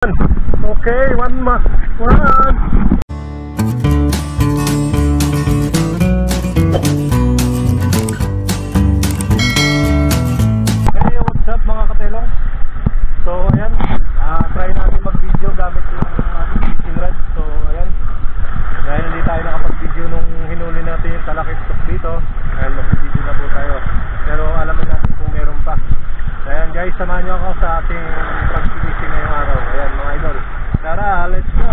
Okay, one. Hey, what's up mga katelong? So ayan, try natin mag-video gamit yung ating fishing rod. So ayan, dahil hindi tayo nakapag-video nung hinuli natin yung talakit dito, ayan, mag-video na po tayo. Pero alamin natin kung meron pa. Ayan guys, samahan nyo ako sa ating pag-fishing ngayong araw. Ayan mga idol, tara, let's go!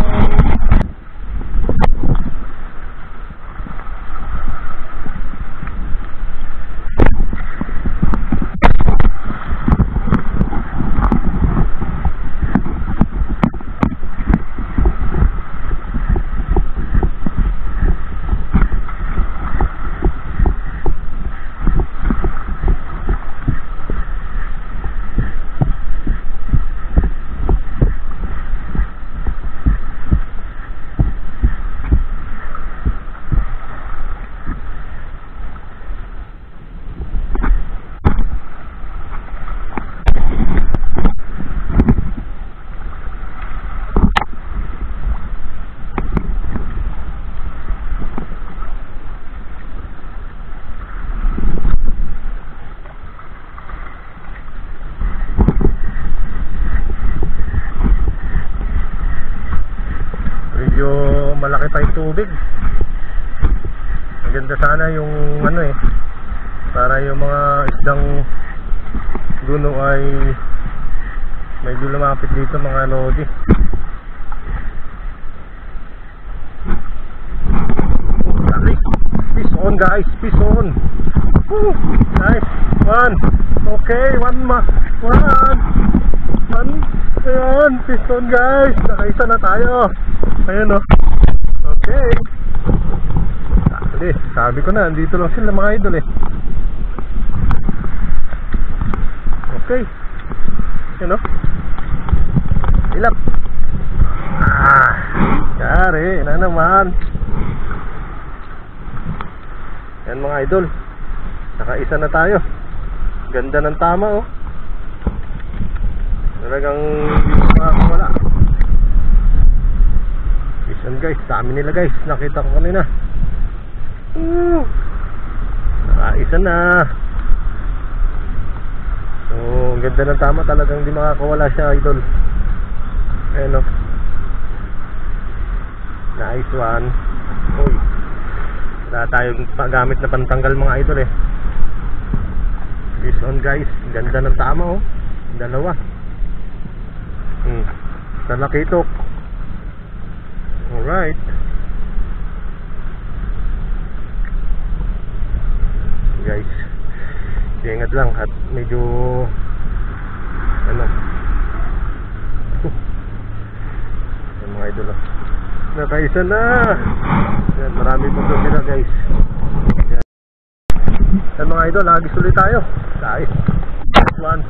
Malaki pa yung tubig. Maganda sana yung para yung mga isdang guno ay medyo lumapit dito mga lodi. Fish on guys, fish on. Woo! Nice one. Okay, one. Ayan, fish on guys. Nakaisa na tayo. Ayan o. Okay. Sabi ko na, andito lang sila mga idol eh. Okay. Yan o. Ilap. Yari na naman. Yan mga idol, nakaisa na tayo. Ganda ng tama oh. Talagang wala. Listen guys, dami nila guys. Nakita ko kanina. Nakaisa na. So, ganda ng tama. Talagang hindi makakawala siya idol. Ayan o. Nice one. Uy, wala tayong pagamit na pantanggal mga idol eh. Fish on guys. Ganda ng tama oh. Dalawa. Talakitok. Alright. Guys, ingat lang at medyo yung mga idol nakaisa na. Yan, marami po sila guys. Yan mga idol, lagi sulit tayo guys. One.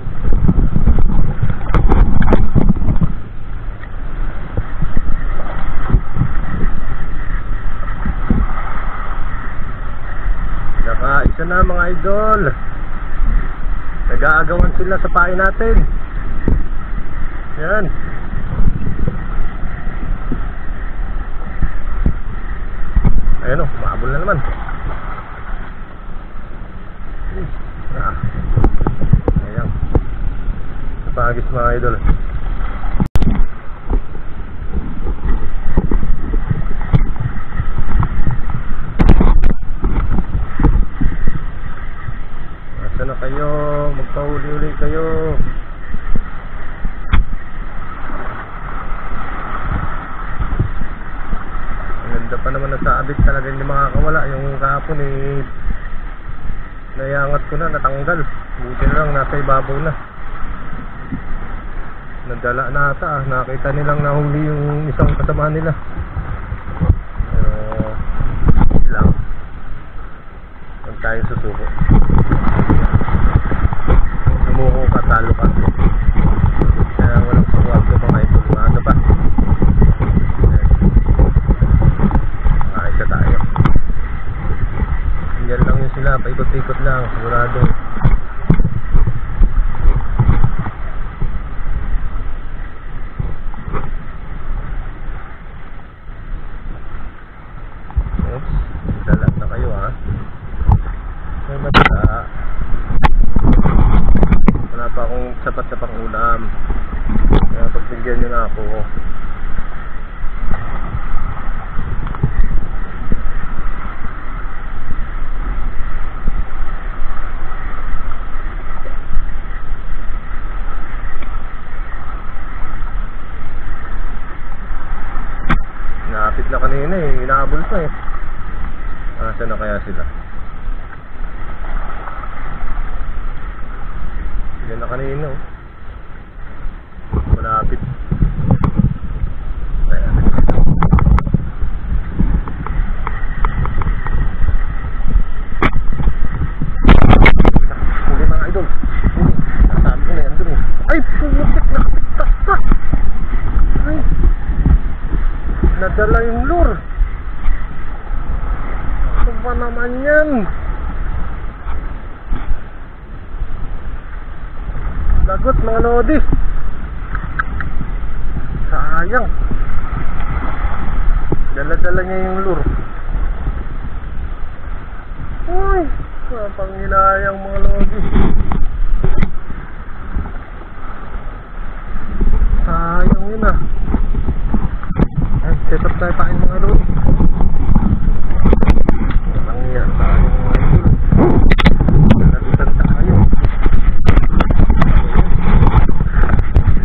Isa na mga idol. Nag-aagawan sila sa pain natin. Yan. Ayan o, mahabol na naman. Ayan. Napagis mga idol. Na kayo, magpahuli-uli kayo. Ang ganda pa naman na sa abit, talaga hindi makakawala. Yung kahapon eh, nayangat ko na, natanggal. Buti na lang, nasa ibabaw na. Nadala na ata nakita nilang nahuli yung isang kasama nila. Pero lang huwag tayo susuko. Sumuko ka, talo ka. Kaya walang suwag ko mga ito. Ano ba? Isa tayo. Diyan lang yun sila, paikot-ikot lang, sigurado. bigyan nyo na ako. Napit na kanina eh, inaabol pa eh. Saan na kaya sila? Yan na kanina oh. Malapit. Ayan. Huli mga idol. Nasabi ko na yan dun eh. Ay! Pumusik! Nakapigtas pa! Ay! Nadala yung lure. Ano ba naman yan? Lagot mga lodi. Sayang. Dala-dala niya yung lure. Uy, panghinayang mga lodi. Sayang yun ah. Ay, set up tayo pain mga lodi. Walang yan, sayang mga lodi. Nalagutan tayo.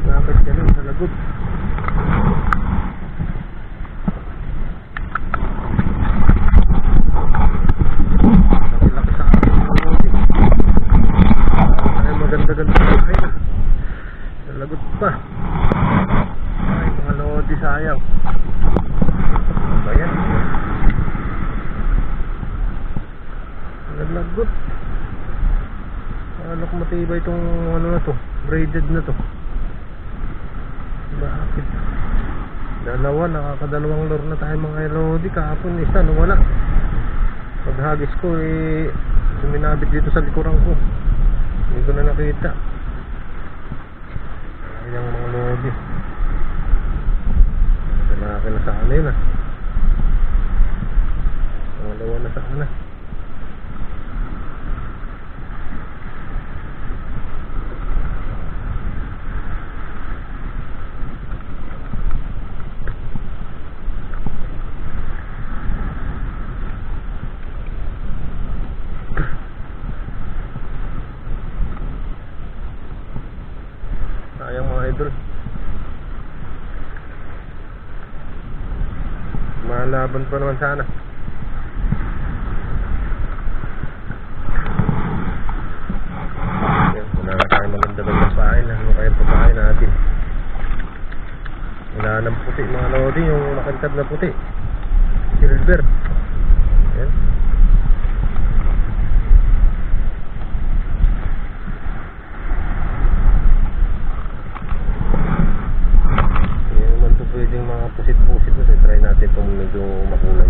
Dapat ganun sa lagot. Laki-laki sa akin mga lodi. Ay, maganda-ganda sa akin ah. Nalagot pa. Ay, mga lodi, sayang. Ano ba yan? Nalagot. Ano kung matibay itong ano na to, braided na to. Bakit? Dalawa, nakakadalawang lure na tayo mga lodi. Kahapon isa, wala. Paghagis ko eh, suminabit dito sa likuran ko. Hindi ko na nakita. Sayang mga lodi. Malaki na sana yun ah. Pangalawa na sana. Sayang mga idol. Malaban pa naman sana. Ayan, wala na tayong maganda-ganda pain. Ano kaya pagkain natin? Wala ng puti mga lodi. Yung nakantad na puti, silver. Ayan. Hindi naman ito pwedeng mga pusit-pusit na. Try natin itong medyo makulay.